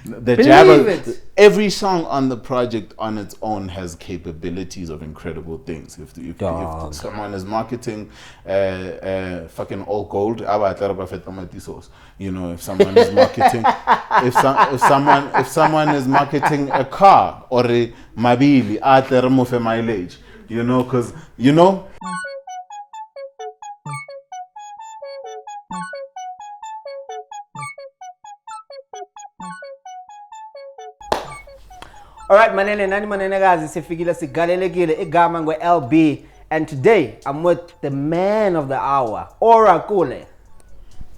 The Believe every song on the project on its own has capabilities of incredible things. If someone is marketing fucking all gold, you know, if someone is marketing if someone is marketing a car or a mabili at the mileage, you know, because you know. Alright, manene nani manenekazi sifikile sigalelekile igama ngwe-LB, and today I'm with the man of the hour, Ora Kola.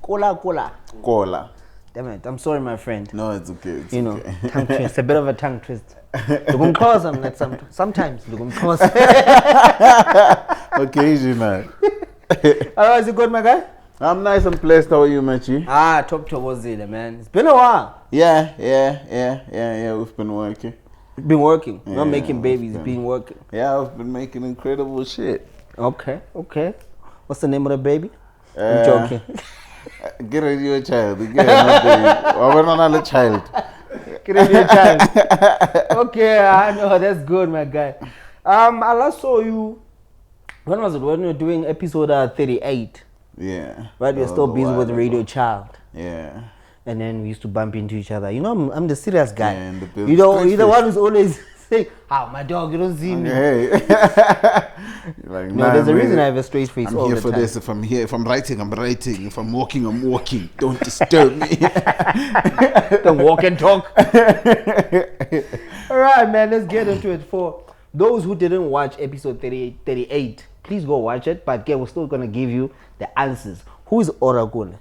Kola. Damn it, I'm sorry my friend. No, it's okay. It's you know, okay. Tongue twist, a bit of a tongue twist. Sometimes. Occasionally. Alright, is it good, my guy? I'm nice and blessed. How are you, Machi? Top Wazile, man. It's been a while. Yeah. We've been working. Been working. Not making babies, been working. Yeah, I've been making incredible shit. Okay. What's the name of the baby? I'm joking. Get rid of your child. Get another child. Get rid of your child. Okay, I know, that's good, my guy. I last saw you. When was it? When you were doing episode 38. Yeah. Right, you're still busy with Radio Child. Yeah. And then we used to bump into each other. You know, I'm the serious guy. Yeah, you're the one who's always saying, my dog, you don't see me. Hey. Like, no, there's a reason I have a straight face all the time. I'm here for this. If I'm writing, I'm writing. If I'm walking, I'm walking. Don't disturb me. Don't walk and talk. All right, man, let's get into it. For those who didn't watch episode 38, please go watch it. But we're still going to give you the answers. Who is Ora Kola?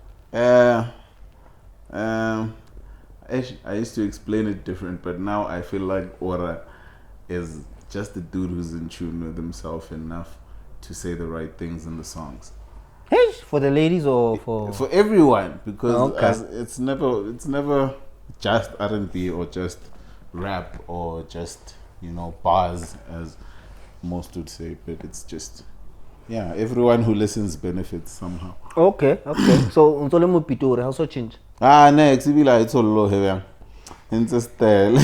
I used to explain it different, but now I feel like Ora is just a dude who's in tune with himself enough to say the right things in the songs. Hey, for the ladies or for everyone, because it's never just R&B or just rap or just, you know, bars as most would say, but it's just everyone who listens benefits somehow. Okay. So untole mo Pitori, how so change? Next be like it's all low here. It's a style.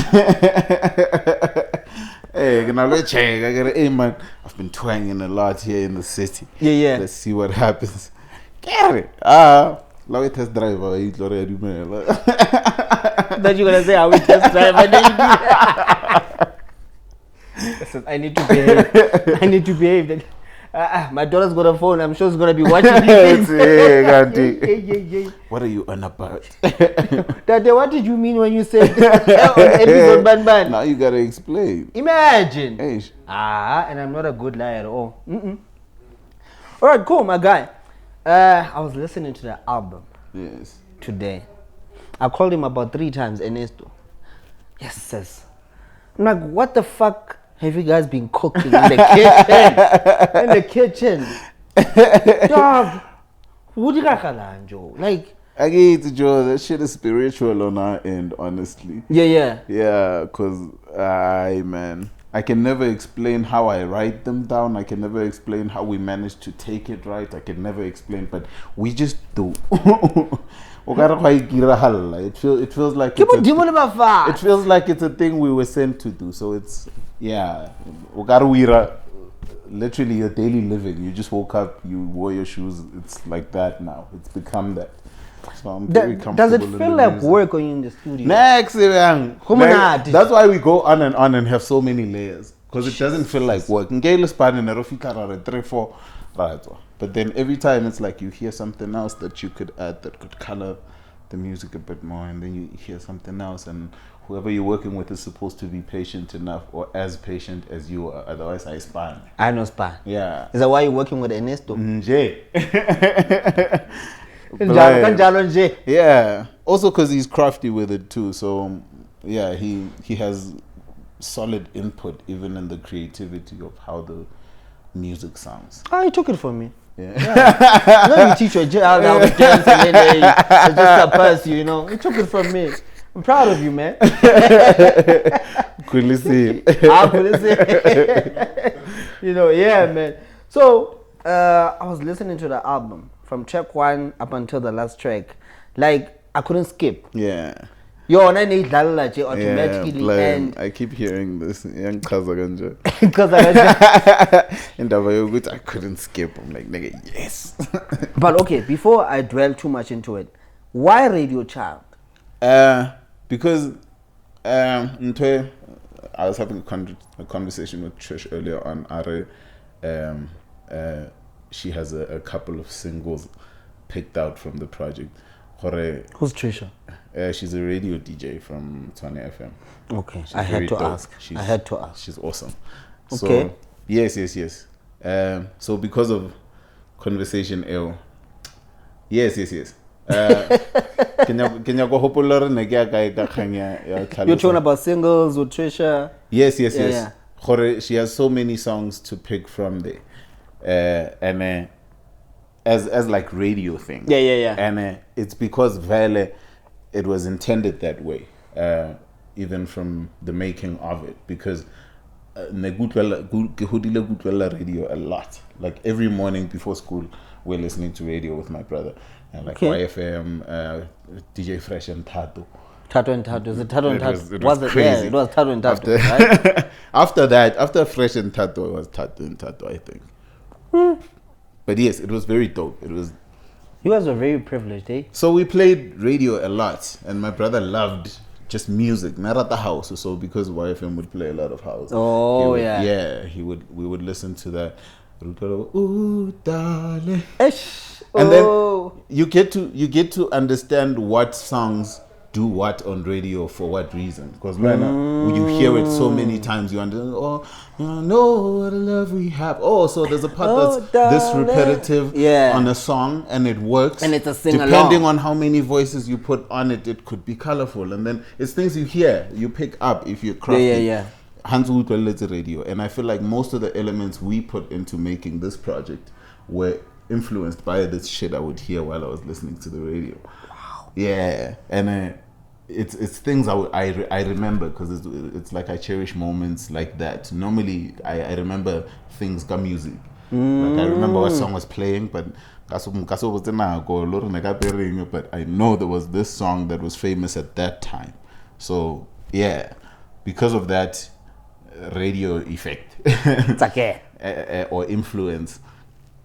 Hey, can I check? I got man. I've been twanging a lot here in the city. Yeah. Let's see what happens. Get it. Now it test drive. That you're gonna say I will test drive and then you I need to behave. My daughter's got a phone. I'm sure she's gonna be watching these things. What are you on about? Daddy, what did you mean when you said on episode Ban? Now you gotta explain. Imagine. Hey. And I'm not a good liar at all. All right, cool, my guy. I was listening to the album. Yes. Today, I called him about 3 times. Ernesto. Yes, sis. I'm like, what the fuck? Have you guys been cooking in the kitchen? Dog, what you got, like? I get it, Joe. That shit is spiritual on our end, honestly. Yeah, because I can never explain how I write them down. I can never explain how we manage to take it right. I can never explain, but we just do. It feels like it's a thing we were sent to do. So it's literally your daily living. You just woke up, you wore your shoes. It's like that now. It's become that. So I'm very comfortable. Does it feel like work when you're in the studio? Next, that's why we go on and have so many layers, because it doesn't feel like work. But then every time it's like you hear something else that you could add that could color the music a bit more, and then you hear something else, and whoever you're working with is supposed to be patient enough or as patient as you are, otherwise I span. I know span. Yeah. Is that why you're working with Ernesto? Yeah. Also because he's crafty with it too, so yeah, he has solid input even in the creativity of how the music sounds. Oh, he took it from me. Yeah. No, you teach your child how to dance and then they just surpass you, you know. He took it from me. I'm proud of you, man. Could see. You know, yeah, man. So I was listening to the album from track 1 up until the last track. Like, I couldn't skip. Yeah. You're not need automatically and I keep hearing this young Kazaganja. because And I couldn't skip. I'm like, nigga, yes. But okay, before I dwell too much into it, why Radio Child? Because I was having a conversation with Trish earlier on. She has a couple of singles picked out from the project. Who's Trisha? She's a radio DJ from 20 FM. Okay, I had to ask. She's awesome. Okay. So, yes. So because of conversation, yes. Can you go hop You're talking about singles with Trisha? Yes. Yeah. She has so many songs to pick from there. And as like radio thing. Yeah. And it's because Vele, it was intended that way, even from the making of it, because radio a lot. Like every morning before school, we're listening to radio with my brother, and like YFM, DJ Fresh and Tato. Tato and Tato. Is it Tato and Tato? It was crazy. Yeah, it was Tato and Tato, right? After Fresh and Tato, it was Tato and Tato, I think. But yes, it was very dope. You guys were very privileged, eh? So we played radio a lot, and my brother loved just music, not at the house. So because YFM would play a lot of house. Oh, we would listen to that. Ooh, darling. And then you get to understand what songs do what on radio for what reason, because when you hear it so many times, you understand. Oh, know what a love we have. Oh, so there's a part that's this repetitive on a song, and it works. And it's a sing along. Depending on how many voices you put on it, it could be colorful. And then it's things you hear, you pick up if you're crafty. Yeah. Hans Utweletse radio, and I feel like most of the elements we put into making this project were influenced by this shit I would hear while I was listening to the radio. Wow. Yeah, and it's things I remember, because it's like I cherish moments like that. Normally I remember things got music. Like I remember what song was playing, but but I know there was this song that was famous at that time. So yeah, because of that radio effect it's okay. Or influence,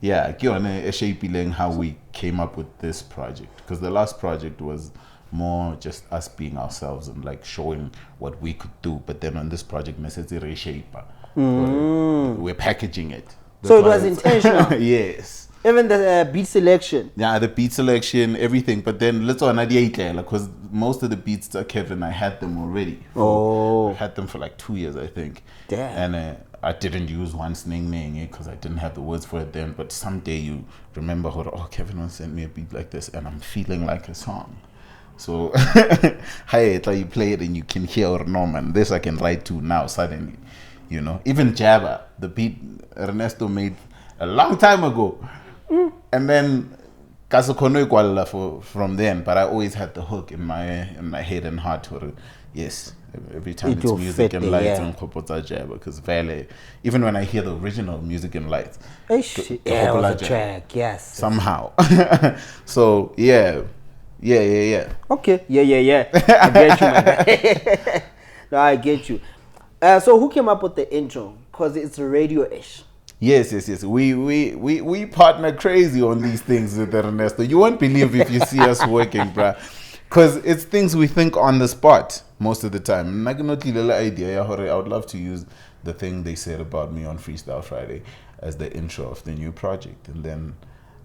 shaping how we came up with this project, because the last project was more just us being ourselves and like showing what we could do. But then on this project, we're packaging it. So it was intentional. Yes. Even the beat selection. Yeah, the beat selection, everything. But then let's on because most of the beats that Kevin, I had them already. I had them for like 2 years, I think. Damn. And I didn't use one sning because I didn't have the words for it then. But someday you remember, Kevin once sent me a beat like this, and I'm feeling like a song. So, you play it and you can hear or no, man, this I can write to now suddenly. You know, even Jabba, the beat Ernesto made a long time ago. And then from then, but I always had the hook in my head and heart. Yes, every time it's music and lights and Jabba, because even when I hear the original music and lights, it was a track, yes, somehow. So yeah. Okay, yeah. I get you, my guy. No, I get you. So who came up with the intro? Because it's radio-ish. Yes. We partner crazy on these things with Ernesto. You won't believe if you see us working, bruh. Because it's things we think on the spot most of the time. I would love to use the thing they said about me on Freestyle Friday as the intro of the new project. And then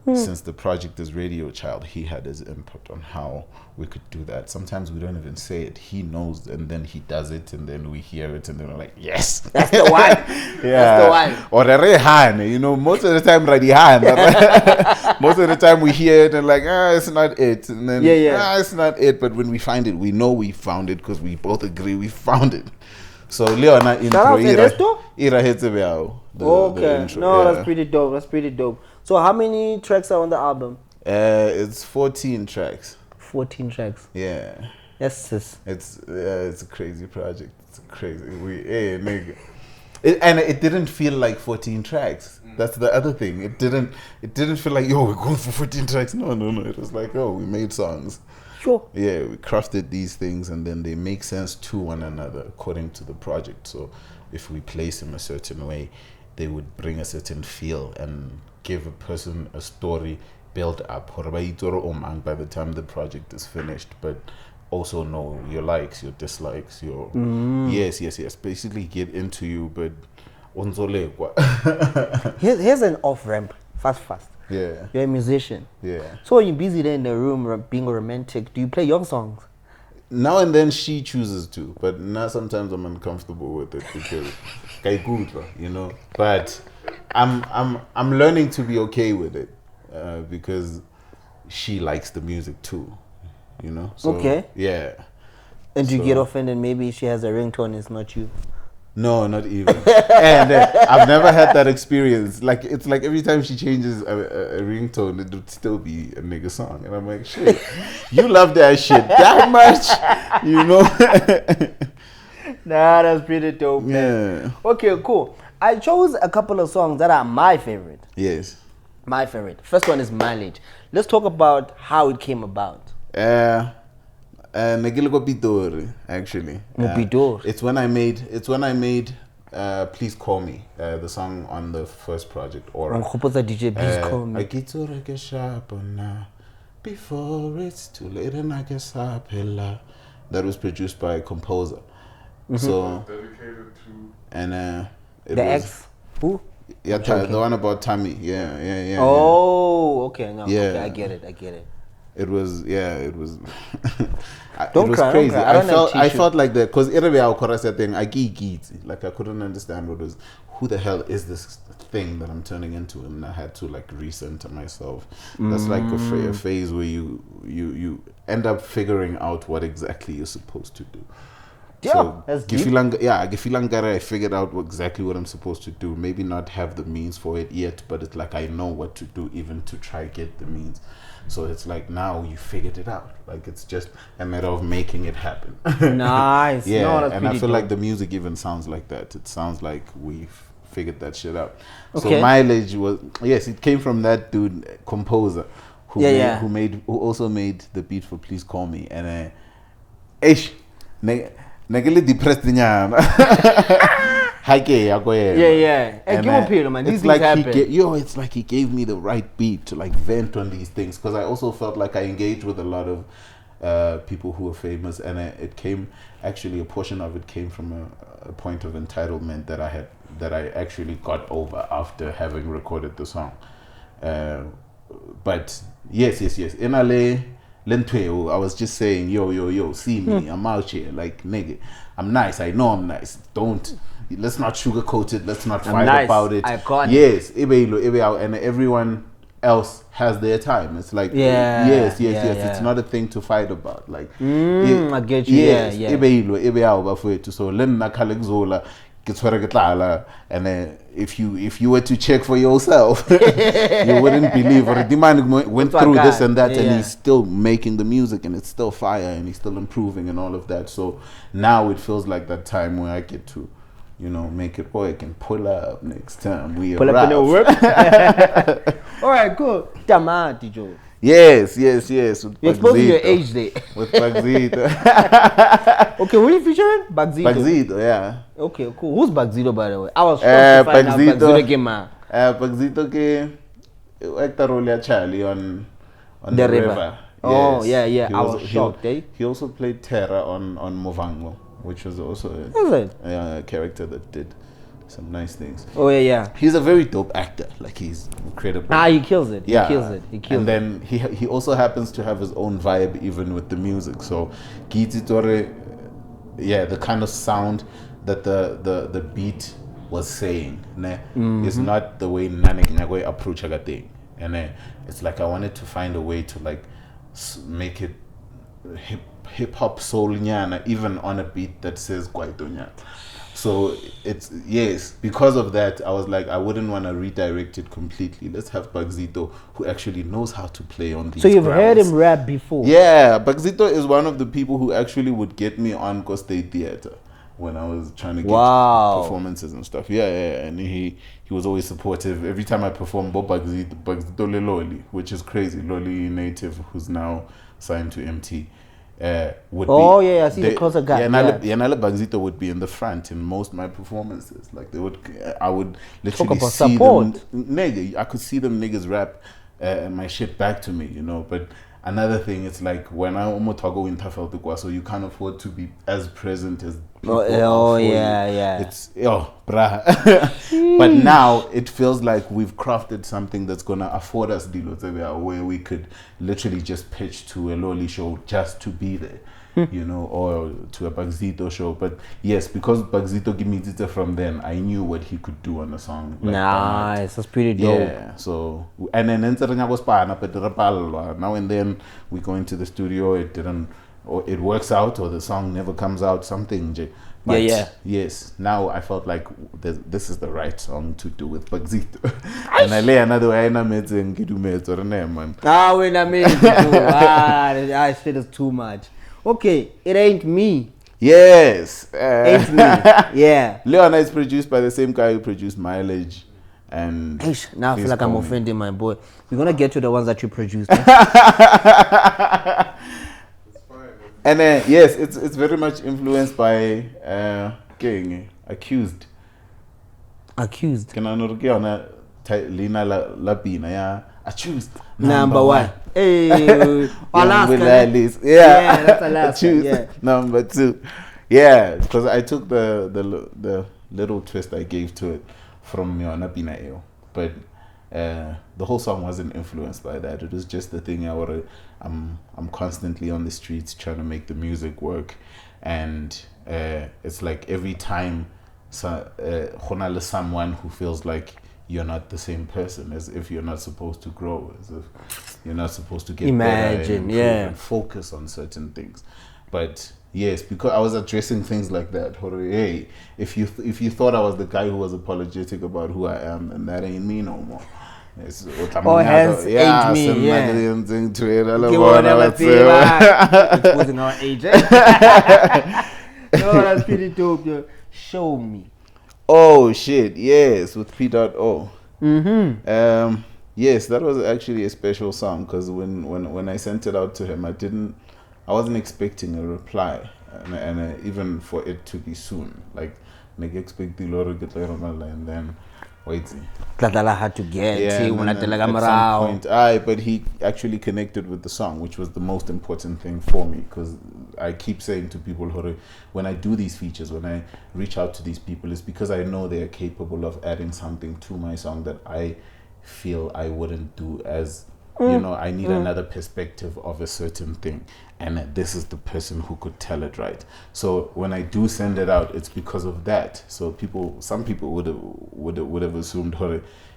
since the project is Radio Child, he had his input on how we could do that. Sometimes we don't even say it. He knows, and then he does it, and then we hear it, and then we're like, yes. That's the one. Yeah. That's the one. Or Rehan, most of the time, Radihan. Most of the time we hear it and like, it's not it. And then, it's not it. But when we find it, we know we found it because we both agree we found it. So, Leona intro. Ira hits the intro. No, that's pretty dope. So how many tracks are on the album? It's 14 tracks. 14 tracks. Yeah. Yes, sis. It's a crazy project. It's crazy. Nigga. And it didn't feel like 14 tracks. That's the other thing. It didn't feel like, we're going for 14 tracks. No. It was like, we made songs. Sure. Yeah, we crafted these things and then they make sense to one another according to the project. So if we place them a certain way, they would bring a certain feel and give a person a story built up by the time the project is finished. But also know your likes, your dislikes, your yes. Basically get into you, but here's an off ramp. Fast. Yeah. You're a musician. Yeah. So when you're busy there in the room being romantic, do you play your songs? Now and then she chooses to, but now sometimes I'm uncomfortable with it because you know. But I'm learning to be okay with it because she likes the music too, you know. So, okay. Yeah. And do you get offended? Maybe she has a ringtone, it's not you. No, not even. And I've never had that experience. Like it's like every time she changes a ringtone, it would still be a nigga song, and I'm like, shit, you love that shit that much, you know? Nah, that's pretty dope. Yeah. Man. Okay, cool. I chose a couple of songs that are my favorite. Yes. My favorite. First one is Mileage. Let's talk about how it came about. Actually. It's when I made Please Call Me, the song on the first project. Or DJ Please Call Me. I get to get sharp now before it's too late and I guess that was produced by a composer. So dedicated to and the ex who? Yeah, the one about Tammy. Yeah. Oh, okay. No, yeah. Okay, I get it. It was Don't it was Don't crazy. cry. I felt like that because like I couldn't understand who the hell is this thing that I'm turning into, and I had to like recenter myself. That's like a phase where you end up figuring out what exactly you're supposed to do. Yeah, so that's deep. I figured out exactly what I'm supposed to do. Maybe not have the means for it yet, but it's like I know what to do even to try get the means. So it's like now you figured it out. Like it's just a matter of making it happen. Nice. Yeah, no, that's and I feel dope. like the music even sounds like that. It sounds like we've figured that shit out. Okay. So Mileage it came from that dude composer who also made the beat for Please Call Me, and negele depressed nyana. Yeah. And give up man. These things happen. It's like he gave me the right beat to like vent on these things, because I also felt like I engaged with a lot of people who were famous, and it came actually a portion of it came from a point of entitlement that I actually got over after having recorded the song. But yes. In LA, I was just saying, yo, see me, I'm out here, like nigga, I'm nice. I know I'm nice. Let's not sugarcoat it. Let's not fight about it. Yes, and everyone else has their time. It's like yes. It's not a thing to fight about. Like I get you. Yes, yeah. So and if you were to check for yourself, you wouldn't believe. Or the man went through this and that, and he's still making the music, and it's still fire, and he's still improving and all of that. So now it feels like that time where I get to, make it work and pull up next time we pull arrive. Up in the work. All right, cool. Tamati Joe. Yes. You're exposing your age there. With Bagzito. Okay, who are you featuring? Bagzito, yeah. Okay, cool. Who's Bagzito, by the way? I was shocked to find out Bagzito came out. Bagzito came actor role Charlie on the river. Oh, yes. yeah. I was shocked, eh? He also played Terra on Movango, which was also a character that did some nice things. Oh yeah. He's a very dope actor. Like he's incredible. He kills it. Yeah. He kills it. And then he also happens to have his own vibe even with the music. So Giti Tore, the kind of sound that the beat was saying, is not the way Nane Nyagwe approach a thing. And it's like I wanted to find a way to like make it hip hop soul nyana, even on a beat that says Kwaito nyana. So because of that, I was like, I wouldn't want to redirect it completely. Let's have Bagzito, who actually knows how to play on these. So you've heard him rap before? Yeah, Bagzito is one of the people who actually would get me on State Theater. when I was trying to get performances and stuff. Yeah, and he was always supportive. Every time I performed, Bagzito Loli, which is crazy. Loli native, who's now signed to MT. Would I see the closer guy. Nala Bagzito would be in the front in most of my performances. Like I would literally see support. them. I could see them niggas rap my shit back to me, you know. But another thing, it's like when I Omotago in Tafel, so you can't afford to be as present as people yeah. It's brah. But now it feels like we've crafted something that's gonna afford us where we could literally just pitch to a Loli show just to be there. You know, or to a Bagzito show. But yes, because Bagzito gave me Zita from then, I knew what he could do on the song. Like, nice, that's pretty dope. Yeah, so, and then now and then we go into the studio, it didn't, or it works out, or the song never comes out, something. But yes, now I felt like this is the right song to do with Bagzito. And I lay another way, and I made it or man. When I made it, I said it's too much. Okay, it ain't me. Yes. Ain't me. Yeah. Leona is produced by the same guy who produced Mileage. And now I feel like I'm offending my boy. We're going to get to the ones that you produced. And yes, it's very much influenced by Accused. Accused. Can I not get on a Lina Labina? Yeah. Accused. Number one. Hey, Alaska. Yeah, that's Alaska. Yeah. Number two. Yeah, because I took the little twist I gave to it from Miona Pina Eo. But the whole song wasn't influenced by that. It was just the thing I'm constantly on the streets trying to make the music work. And it's like every time someone who feels like you're not the same person, as if you're not supposed to grow, as if you're not supposed to get better and focus on certain things. But yes, because I was addressing things like that. Hey, if you thought I was the guy who was apologetic about who I am, then that ain't me no more. Hence ain't me. Exposing our age. No, that's pretty dope. Yo. Show me. Oh shit, yes, with P.O. Yes, that was actually a special song because when I sent it out to him, I wasn't expecting a reply, and even for it to be soon, like expect the Lord to get and then waiting. Tlatala had to get at some point, but he actually connected with the song, which was the most important thing for me, because I keep saying to people, when I do these features, when I reach out to these people, it's because I know they are capable of adding something to my song that I feel I wouldn't do as, I need another perspective of a certain thing, and this is the person who could tell it right. So when I do send it out, it's because of that. So some people would have assumed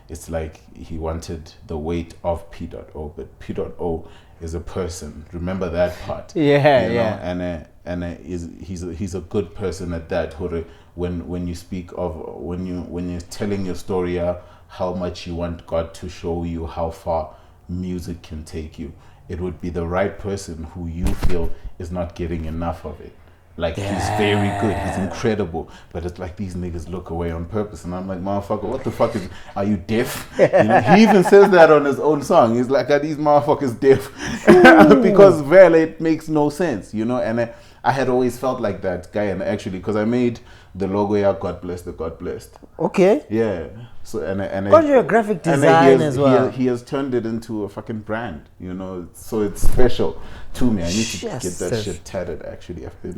it's like he wanted the weight of P.O, but P.O is a person. Remember that part. And he's a good person at that. When you speak of when you're telling your story, how much you want God to show you how far music can take you, it would be the right person who you feel is not getting enough of it. Like, he's very good, he's incredible, but it's like these niggas look away on purpose, and I'm like, motherfucker, what the fuck are you deaf? He even says that on his own song. He's like, are these motherfuckers deaf? Because really, it makes no sense, and I had always felt like that guy, and actually, because I made the logo, God bless the God blessed. Okay. Yeah. So because you're a graphic designer as well. He has turned it into a fucking brand, so it's special to me. I need to get that shit tatted, actually. I've been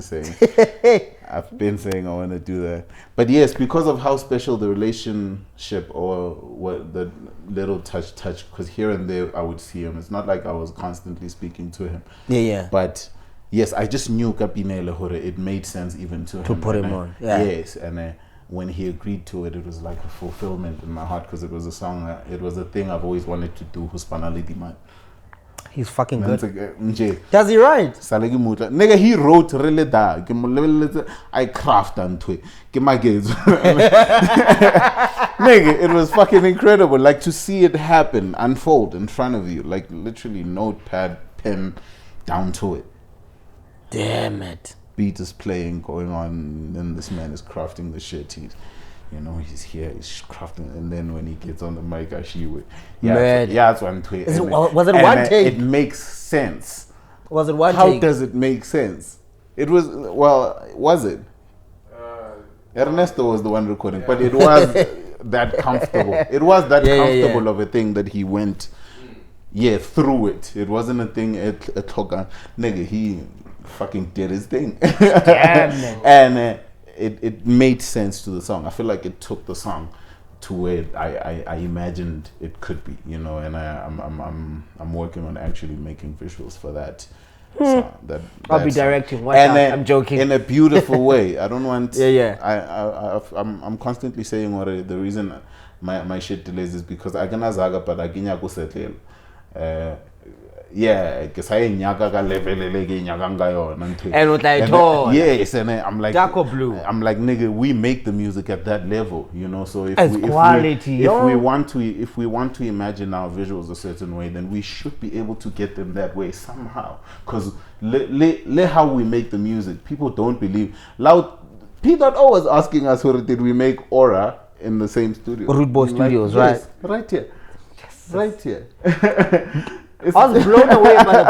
saying I want to do that. But yes, because of how special the relationship, or what the little touch, because here and there I would see him. It's not like I was constantly speaking to him. Yeah. But yes, I just knew Kapine, it made sense even to him. To put him on. Yeah. Yes, and when he agreed to it, it was like a fulfillment in my heart, because it was a song, it was a thing I've always wanted to do. Man. He's fucking good. Does he write? Nigga, he wrote really that. I craft onto it. Nigga, it was fucking incredible. Like, to see it happen, unfold in front of you, like literally notepad, pen, down to it. Damn it. beat is playing, going on, and this man is crafting the shit. He's here, he's crafting, and then when he gets on the mic, that's one tweet. Was it one take? It makes sense. Was it one How take? does it make sense? It was, was it? Ernesto was the one recording, but it was that comfortable. It was that comfortable of a thing that he went, through it. It wasn't a thing at Toka. Nigga, he fucking did his thing. And it made sense to the song. I feel like it took the song to where I imagined it could be, and I'm working on actually making visuals for that. So I'll be directing. I'm joking. In a beautiful way. I don't want. I'm constantly saying the reason my shit delays is because I can zaga but I can go settle. Because I nyaka ka level lege nyaka ngayo nantu. And what I told. Yes, and I'm like dark or blue. I'm like, nigga, we make the music at that level, So if we want to imagine our visuals a certain way, then we should be able to get them that way somehow. Because how we make the music, people don't believe. P.O was asking us, did we make Aura in the same studio? Root Boy Studios, right? Right here. Yes. Right here. I was blown away by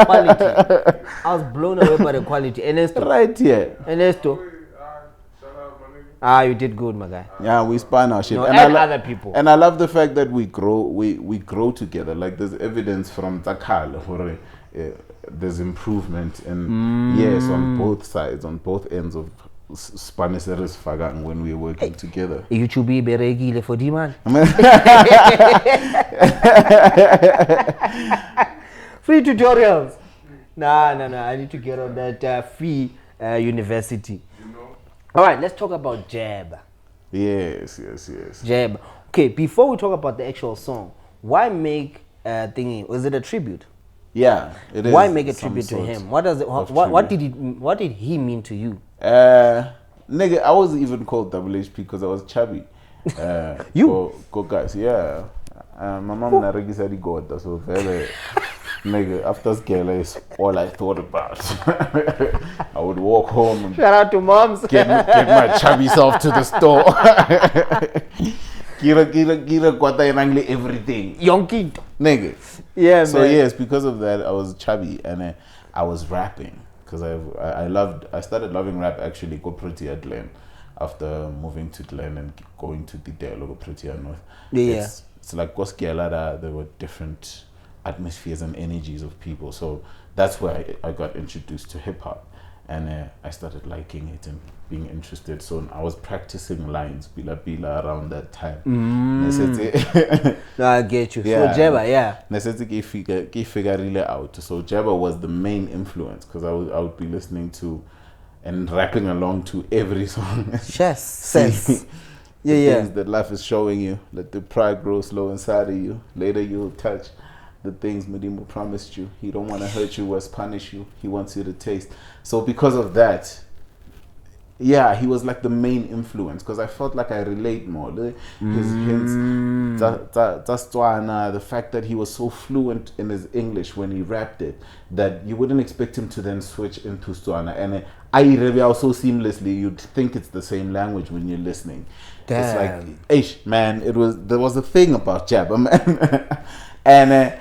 the quality. Ernesto. Right here. Ernesto. You did good, my guy. Yeah, we span our shit. No, and other people. And I love the fact that we grow together. Like there's evidence from Takal. There's improvement on both sides, on both ends of Spanish Fagang when we're working together. YouTube beregile for demand. Free tutorials. Nah. I need to get on that free university. All right, let's talk about Jab. Yes. Jab. Okay, before we talk about the actual song, why make thingy? Was it a tribute? Yeah, it is. Why make a tribute to him? What does it? What did he mean to you? Nigga, I was even called Double HP because I was chubby. You? Go guys, yeah. My mom naragi said he got that, so very. Nigga, after scale is all I thought about. I would walk home and shout out to moms. Get my chubby self to the store. Kira kwata yanangli everything. Yonki. Nigga. Yeah, so man. yes, because of that I was chubby and I was rapping because I started loving rap actually go pretty at Glen after moving to Glen and going to the dialogue pretty north. It's like Koskialada, there were different atmospheres and energies of people, so that's where I got introduced to hip hop, and I started liking it and being interested. So I was practicing lines bila around that time. No, I get you. So Jabba, ki figure really out. So Jabba was the main influence because I would be listening to and rapping along to every song. Yes, sense. Things that life is showing you. Let the pride grow slow inside of you. Later you'll touch the things Medimo promised you. He don't want to hurt you, worse punish you. He wants you to taste. So because of that, he was like the main influence because I felt like I relate more. His hints, the fact that he was so fluent in his English when he rapped it that you wouldn't expect him to then switch into Tswana. And I really also seamlessly, you'd think it's the same language when you're listening. Damn. It's like, man, there was a thing about Jabba, man. And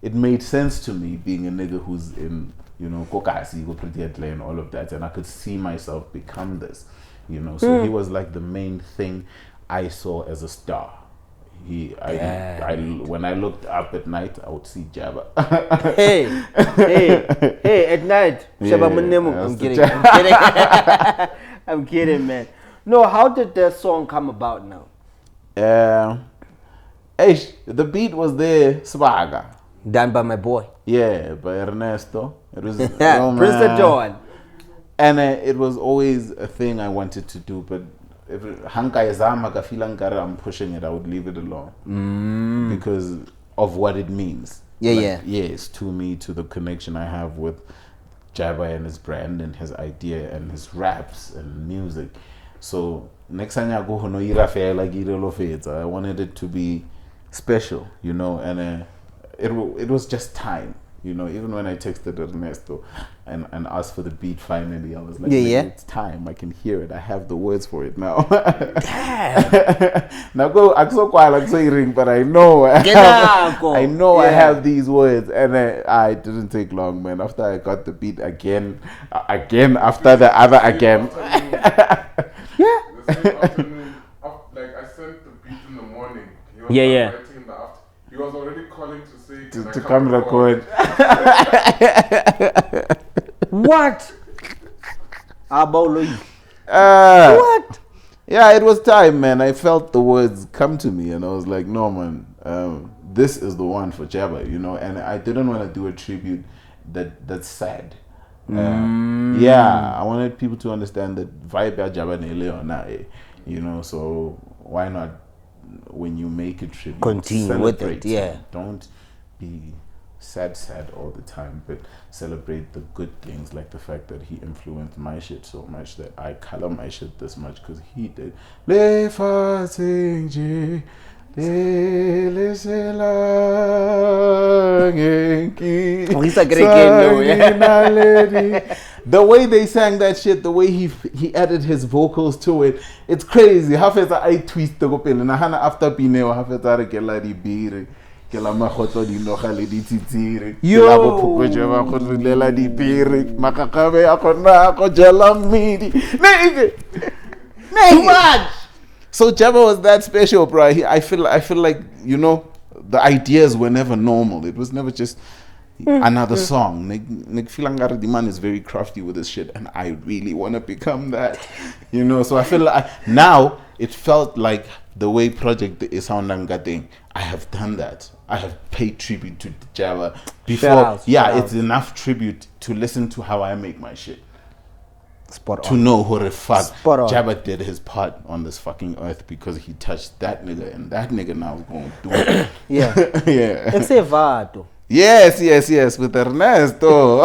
it made sense to me being a nigga who's in, Kokasi, Gopretiatle and all of that, and I could see myself become this, So he was like the main thing I saw as a star. When I looked up at night, I would see Jabba. hey, at night, Jabba Munemu. I'm kidding, man. No, how did that song come about now? The beat was there, Swaga. Done by my boy. Yeah, by Ernesto. It was Prince John. And it was always a thing I wanted to do, but if I'm pushing it, I would leave it alone because of what it means. Yes, to me, to the connection I have with Jabba and his brand and his idea and his raps and music. So next time I go I wanted it to be special, and it was just time. You know, even when I texted Ernesto and asked for the beat finally, I was like, it's time. I can hear it. I have the words for it now. Now go, but I know I have these words. And I didn't take long, man. After I got the beat again, after the other again. The same afternoon, like I sent the beat in the morning. He was writing in the afternoon. He was already calling to say to come record. What? What? Yeah, it was time, man. I felt the words come to me, and I was like, no, man, this is the one for Jabba, you know. And I didn't want to do a tribute that's sad. Yeah, I wanted people to understand that vibe Jabba Nele, you know. So why not? When you make a tribute, continue with it, Don't be sad all the time, but celebrate the good things, like the fact that he influenced my shit so much that I color my shit this much because he did. The way they sang that shit, the way he added his vocals to it, it's crazy. Hafeza I twist the gopel na hana after pineo hafeza re ke la di bire ke la magotlo di noga le di tsitsire ke la bophoko je ba go lela di bire makakabe a gona go jela mmidi too much. So Jabba was that special, bro. I feel like, you know, the ideas were never normal. It was never just another song. Nick Filangari, the man is very crafty with his shit, and I really want to become that, you know. So I feel like now it felt like the way Project the Isaunanga thing. I have done that. I have paid tribute to Jabba before. It's enough tribute to listen to how I make my shit. Spot on. To know who the fuck Jabba did his part on this fucking earth because he touched that nigga, and that nigga now is going to do it. Yeah. It's a vato. Yes, with Ernesto.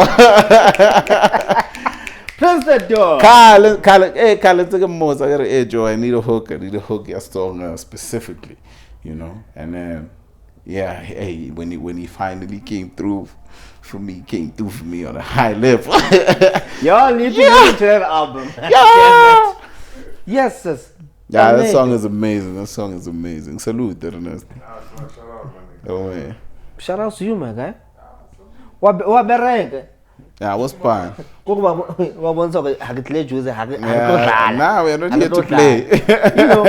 Press the door. Carl, take a most. I gotta Joe. I need a hook your song specifically, you know. And then, when he finally came through for me on a high level. Y'all need to listen to that album. Yes, sis. Yeah, that song is amazing. Salute, Ernesto. Oh man. Shout out to you, my guy. What bereke? Yeah, what's fine. Nah, we're not here to play. You know.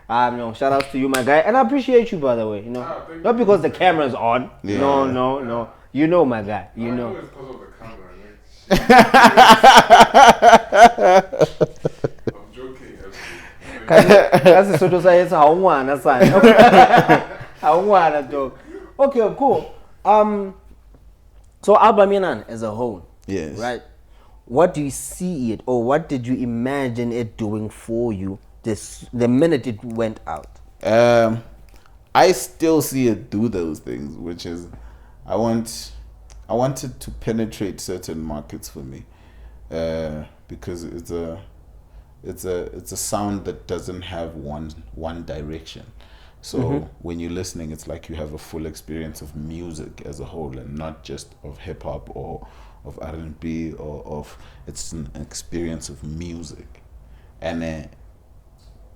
No, shout out to you, my guy. And I appreciate you, by the way. You know, not because the camera's on. Yeah. No. You know, my guy. You know. It's because of the camera. I'm joking. That's the sort of science. I want to talk. Okay, cool. So Albaminan as a whole, yes, right? What do you see it, or what did you imagine it doing for you the minute it went out? I still see it do those things, which is I wanted to penetrate certain markets for me, because it's a sound that doesn't have one direction. So when you're listening, it's like you have a full experience of music as a whole, and not just of hip hop or of R&B or of. It's an experience of music, and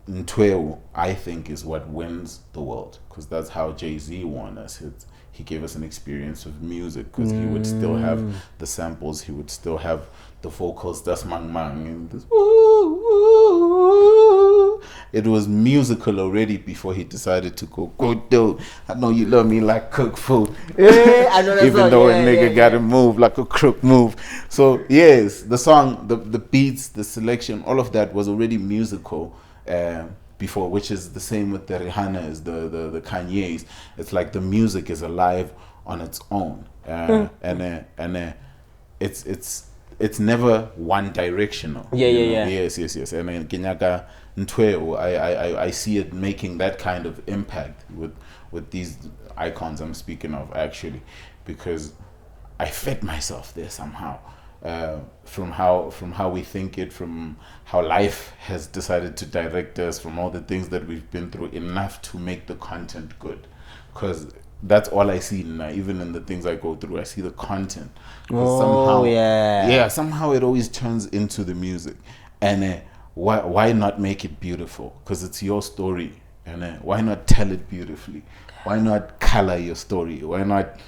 Ntweo, I think, is what wins the world, because that's how Jay-Z won us. He gave us an experience of music, because he would still have the samples, he would still have the vocals, that's mang mang, and this woo, woo. It was musical already before he decided to go do. I know you love me like cook food. I know that even song. though a nigga gotta move like a crook move. So yes, the song, the beats, the selection, all of that was already musical. Before, which is the same with the Rihannas, the Kanye's. It's like the music is alive on its own, and it's never one directional. Yeah. Yes. And then Kenyaka Ntweo, I see it making that kind of impact with these icons I'm speaking of, actually, because I fed myself there somehow. From how we think it, from how life has decided to direct us, from all the things that we've been through, enough to make the content good. Because that's all I see now. Even in the things I go through, I see the content. Somehow it always turns into the music. And why not make it beautiful? Because it's your story. And why not tell it beautifully? Why not color your story? Why not,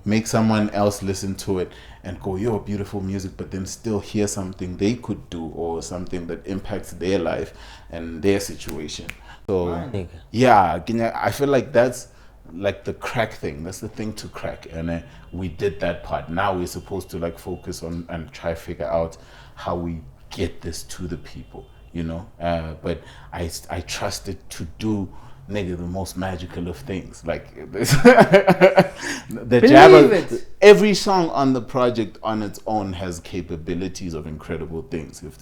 make someone else listen to it and go, yo, beautiful music, but then still hear something they could do or something that impacts their life and their situation. So I feel like that's like the crack thing. That's the thing to crack. And we did that part. Now we're supposed to like focus on and try to figure out how we get this to the people, but I trust it to do the most magical of things, like every song on the project on its own has capabilities of incredible things. If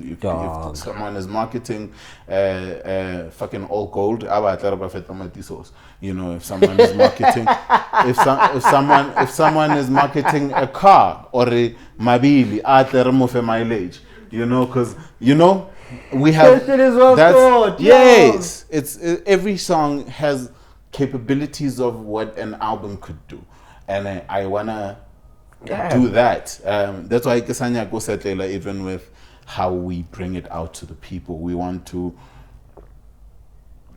someone is marketing fucking all gold, if someone is marketing if someone is marketing a car or a mabili mileage, because we have yes, it's every song has capabilities of what an album could do, and I wanna do that. That's why Kesanya go settle even with how we bring it out to the people. We want to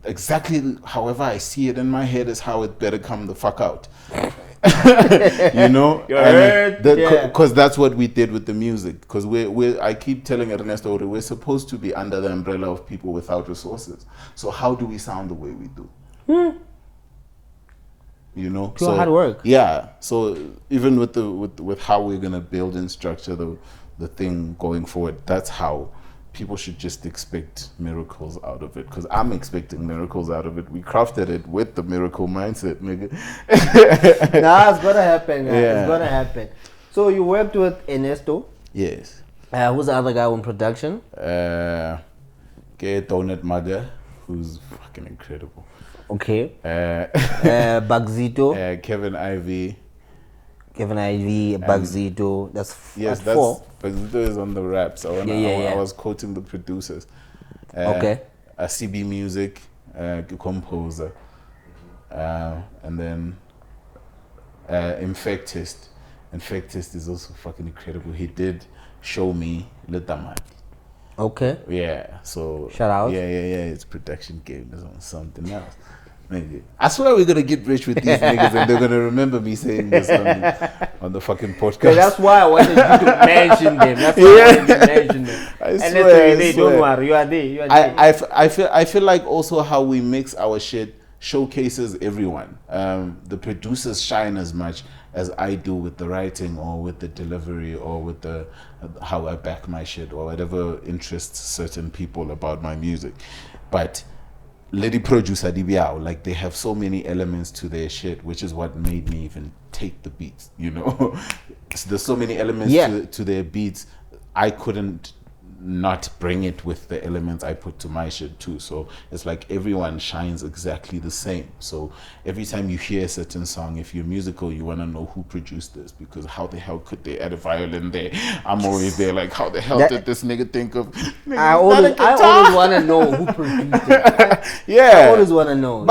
exactly however I see it in my head is how it better come the fuck out. Because that's what we did with the music. Because I keep telling Ernesto, we're supposed to be under the umbrella of people without resources. So how do we sound the way we do? Pure hard work. Yeah. So even with how we're gonna build and structure the thing going forward, that's how people should just expect miracles out of it, because I'm expecting miracles out of it. We crafted it with the miracle mindset, nigga. It's gonna happen. It's gonna happen. So you worked with Ernesto. Yes. Who's the other guy on production? Donut Mother, who's fucking incredible. Okay. Bagzito. Kevin Ivy, Bagzito. That's four. Bagzito is on the raps. I was quoting the producers. Okay. CB Music, composer, and then Infectist. Infectist is also fucking incredible. He did Show Me Letamat. Okay. Yeah. So shout out. Yeah. It's production game is on something else. Nigga. I swear we're gonna get rich with these niggas and they're gonna remember me saying this on the fucking podcast. That's why I wanted you to mention them. That's why I wanted to mention them. I swear. Don't worry, you are there. I feel like also how we mix our shit showcases everyone. The producers shine as much as I do with the writing or with the delivery or with the how I back my shit or whatever interests certain people about my music. But Lady Producer DBL, like they have so many elements to their shit, which is what made me even take the beats, So there's so many elements to their beats. I couldn't not bring it with the elements I put to my shit too. So it's like everyone shines exactly the same. So every time you hear a certain song, if you're musical, you want to know who produced this, because how the hell could they add a violin there? I'm always there like, how the hell did this nigga think of? I always want to know who produced it. I always want to know.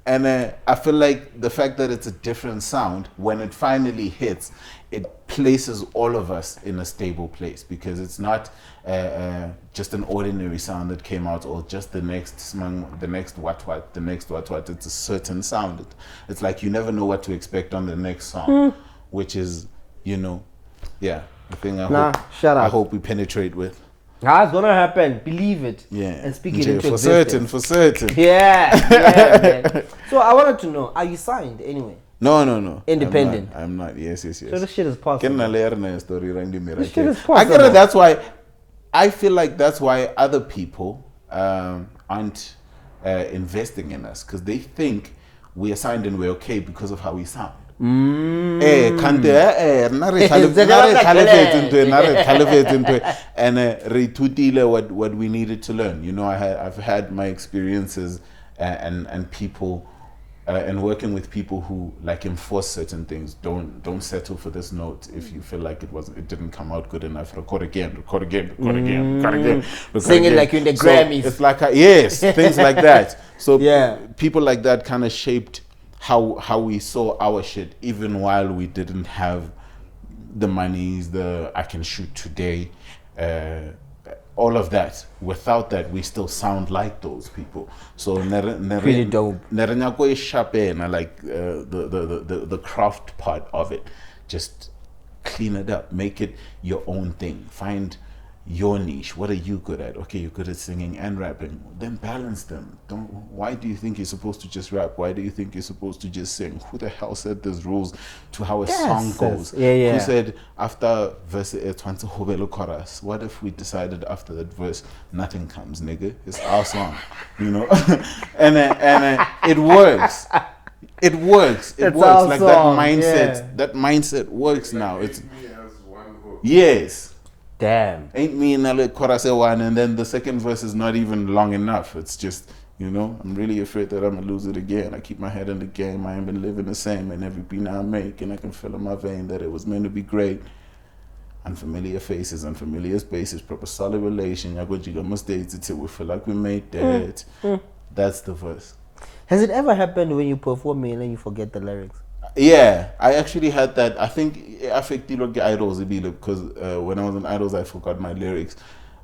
And I feel like the fact that it's a different sound, when it finally hits, it places all of us in a stable place, because it's not just an ordinary sound that came out, or just the next smang, the next what, the next what. It's a certain sound. It's like you never know what to expect on the next song, which is, the thing I hope we penetrate with. It's gonna happen. Believe it. Yeah. And speak it into existence. For certain. Yeah, man. So I wanted to know, are you signed anyway? No. Independent. I'm not. Yes. So this shit is possible. This shit is possible. I get it. That's why I feel like that's why other people aren't investing in us, because they think we are signed and we're okay because of how we sound. And what we needed to learn. I've had my experiences and people and working with people who like enforce certain things. Don't settle for this note if you feel like it didn't come out good enough. Record again, record again, record again, record again. Sing it like you're in the Grammys. It's like yes, things like that. So people like that kind of shaped how we saw our shit, even while we didn't have the monies, I can shoot today, all of that. Without that, we still sound like those people. So really dope. Like the craft part of it, just clean it up, make it your own thing. Find your niche. What are you good at? Okay, you're good at singing and rapping. Then balance them. Why do you think you're supposed to just rap? Why do you think you're supposed to just sing? Who the hell said there's rules to how a song goes? Yeah. Who said after verse it's once a chorus? What if we decided after that verse nothing comes, nigga? It's our song, you know? and it works. It works. It works. Like song. that mindset. That mindset works now. It's me as one hook. yes. Damn. Ain't me in a chorus one, and then the second verse is not even long enough. It's just, you know, I'm really afraid that I'm gonna lose it again. I keep my head in the game. I ain't been living the same, and every beat I make, and I can feel in my vein that it was meant to be great. Unfamiliar faces, unfamiliar spaces, proper solid relation. I go jigga mistakes until we feel like we made that. That's the verse. Has it ever happened when you perform and then you forget the lyrics? Yeah, I actually had that. I think it affected like Idols a bit because when I was in Idols, I forgot my lyrics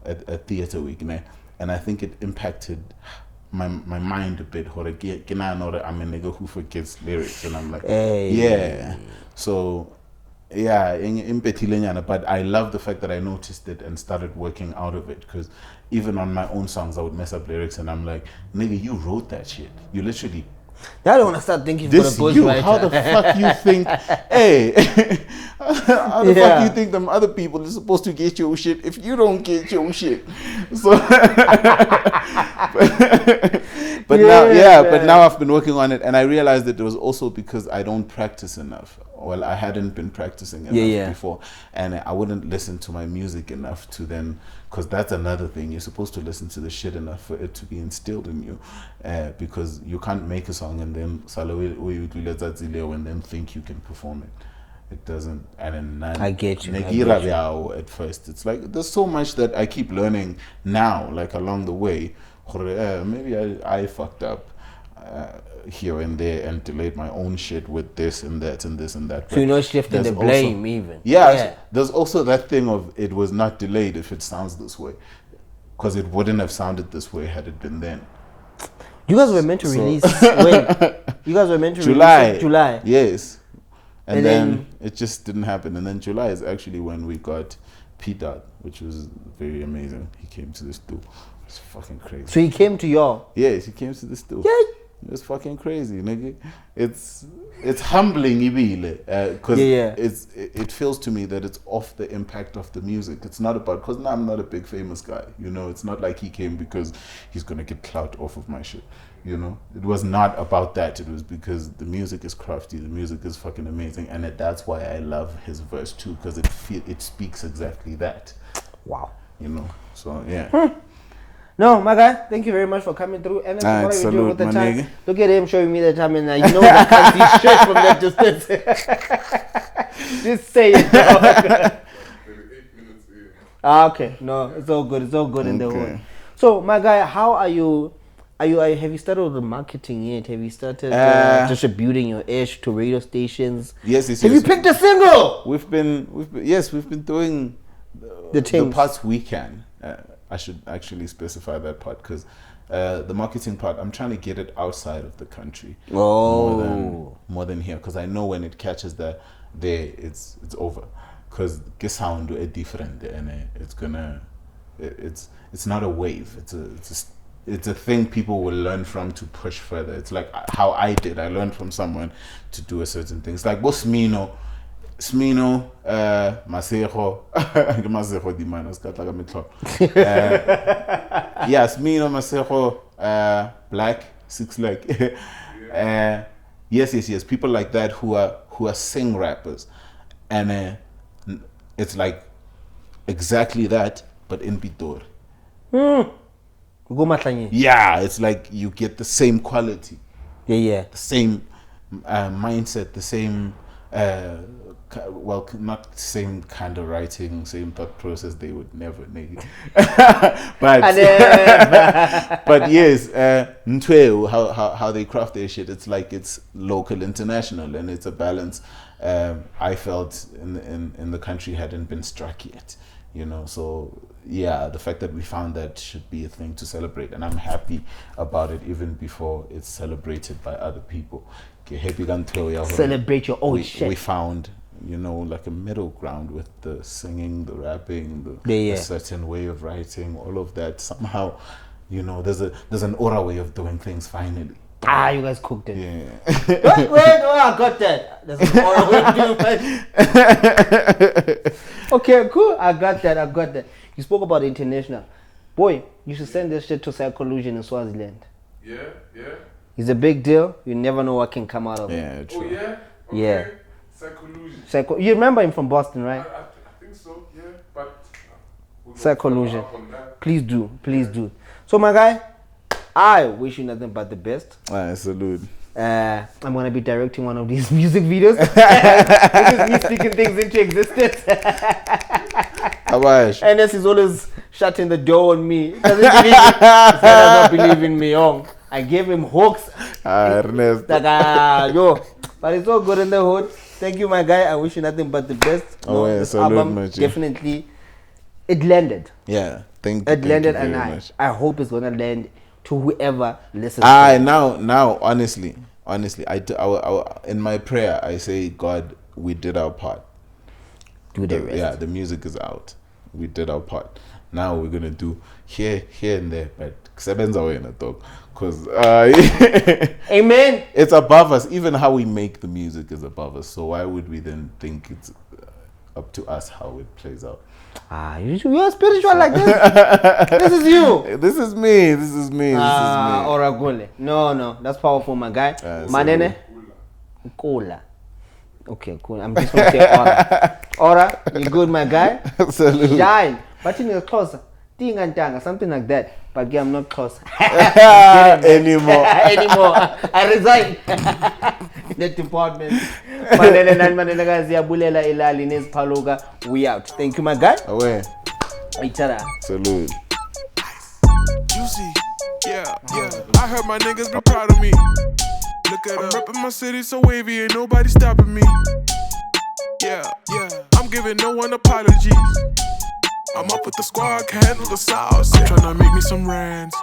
at Theatre Week, and I think it impacted my mind a bit. Can I know that I'm a nigga who forgets lyrics, and I'm like, yeah. So yeah, but I love the fact that I noticed it and started working out of it, because even on my own songs, I would mess up lyrics, and I'm like, nigga, you wrote that shit. You literally. Now I don't want to start thinking This for a you, ghostwriter. how the fuck you think, hey, how the fuck you think them other people are supposed to get your shit if you don't get your shit? So, but now I've been working on it, and I realized that it was also because I don't practice enough. Well, I hadn't been practicing enough before, and I wouldn't listen to my music enough to then, because that's another thing. You're supposed to listen to the shit enough for it to be instilled in you, because you can't make a song and then and then think you can perform it. It doesn't. And then I get you. At first, it's like there's so much that I keep learning now, like along the way. Maybe I fucked up here and there and delayed my own shit with this and that and this and that. So you're not shifting the blame even. Yeah, there's also that thing of it was not delayed if it sounds this way, because it wouldn't have sounded this way had it been then. You guys were meant to release when? You guys were meant to release July. Yes. And then it just didn't happen. And then July is actually when we got P-Dot, which was very amazing. He came to the stool. It was fucking crazy. So he came to y'all? Yes, he came to the stool. Yeah. It was fucking crazy, nigga. It's humbling, because it feels to me that it's off the impact of the music. It's not about, because now I'm not a big famous guy, you know. It's not like he came because he's gonna get clout off of my shit, you know. It was not about that. It was because the music is crafty, the music is fucking amazing, and that's why I love his verse too, because it speaks exactly that. Wow. You know. So yeah. No, my guy, thank you very much for coming through. And then what are you doing with the time? Nigga. Look at him showing me the time, and you know I can't see straight from that distance. Just say it, dog. 8 minutes in. Okay. No, it's all good. It's all good in the world. So, my guy, how are you? Have you started with the marketing yet? Have you started distributing your ish to radio stations? Yes. Have you picked a single? We've been doing the parts we can. I should actually specify that part, because the marketing part, I'm trying to get it outside of the country. More than here, because I know when it catches there, it's over. Because the sound is different, and it's not a wave. It's a thing people will learn from to push further. It's like how I did. I learned from someone to do a certain thing. It's like Smino, Masejo, Masejo di manos, katlaga mitlo. Smino, Masejo, Black, 6 leg. Yes. People like that who are sing rappers, and it's like exactly that, but in Pitor. Yeah, It's like you get the same quality Yeah. The same mindset, the same, not same kind of writing, same thought process. They would never need. But but yes, Ntweo, how they craft their shit. It's like it's local, international, and it's a balance. I felt in the country hadn't been struck yet. So yeah, the fact that we found that should be a thing to celebrate, and I'm happy about it even before it's celebrated by other people. Celebrate your own shit. We found, like a middle ground with the singing, the rapping, the certain way of writing, all of that. Somehow, there's an aura way of doing things finally. You guys cooked it. Yeah. wait, I got that. There's an aura way of doing it. Okay, cool. I got that. You spoke about international. Boy, you should send this shit to Psycholusion in Swaziland. Yeah. It's a big deal. You never know what can come out of it. Yeah, true. Oh, yeah? Okay. Yeah. Psycholusion. You remember him from Boston, right? I think so, yeah. But Psycholusion. Please do. So, my guy, I wish you nothing but the best. Salute. I'm gonna be directing one of these music videos. This is me speaking things into existence. And this is always shutting the door on me. He does not believe in me. I gave him hooks. Ernest. But it's all good in the hood. Thank you, my guy. I wish you nothing but the best. This album definitely, it landed. Yeah, thank you. It landed, and I hope it's gonna land to whoever listens. Now, honestly, in my prayer, I say, God, we did our part. Do the rest. Yeah, the music is out. We did our part. Now we're gonna do here and there, but because amen. It's above us. Even how we make the music is above us. So why would we then think it's up to us how it plays out? You're spiritual like this. This is you. This is me. Oragule. No, that's powerful, my guy. Manene? Kola. Okay, cool. I'm just gonna say Ora. Ora, you good, my guy? Absolutely. Shine. But you're closer. Tingantanga, something like that. But I'm not close. Anymore. I resign. That department. Manene guys, yabulela ilali neziphaluka. We out. Thank you, my guy. Away. Ichara. Salute. Juicy. Yeah. I heard my niggas be proud of me. Look at I'm reppin' my city so wavy, ain't nobody stopping me. Yeah. I'm giving no one apologies. I'm up with the squad, can't handle the sauce. I'm tryna make me some rands.